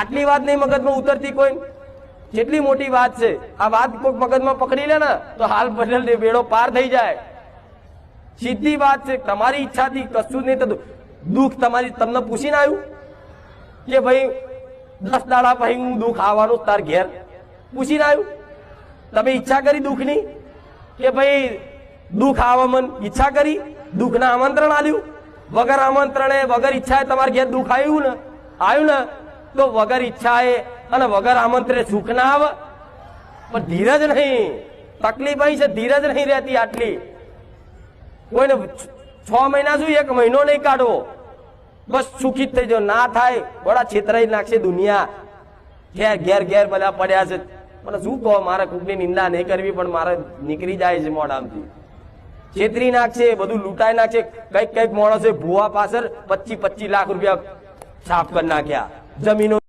આટલી વાત નહીં મગજમાં ઉતરતી કોઈ? જેટલી મોટી વાત છે આ વાત કોઈ મગજમાં પકડી લે ને તો હાલ બદલ બેડો પાર થઈ જાય. સીધી વાત છે. તમારી ઈચ્છાથી કશું જ નહીં થતું. દુઃખ તમને પૂછીને આવ્યું કે ભાઈ 10 દાડા પછી હું દુઃખ આવવાનું તાર ઘેર? પૂછીને આવ્યું? તમે ઈચ્છા કરી દુઃખની કે ભાઈ દુઃખ આવે? મન ઈચ્છા કરી? દુઃખના આમંત્રણ આલ્યું? વગર આમંત્રણે વગર ઈચ્છાએ તમારે ઘેર દુઃખ આવ્યું ને તો વગર ઈચ્છાએ અને વગર આમંત્રણે સુખ ના આવે? પણ ધીરજ નહીં. તકલીફ અહીં છે, ધીરજ નહીં રહેતી આટલી. કોઈને 6 મહિના શું 1 મહિનો નહીં કાઢવો, બસ સુખી થઈ જાવ. ના થાય બડા છેતરાઈ નાખશે દુનિયા. ઘેર ઘેર બધા પડ્યા છે. મને શું કહો, મારે કોકની નિંદા નહીં કરવી પણ મારે નીકળી જાય છે મોઢામાંથી. છેતરી નાખશે, બધું લૂંટાઈ નાખશે. કઈક માણસે ભૂવા પાછળ 25-25 લાખ રૂપિયા સાફ કરી નાખ્યા. જમીનો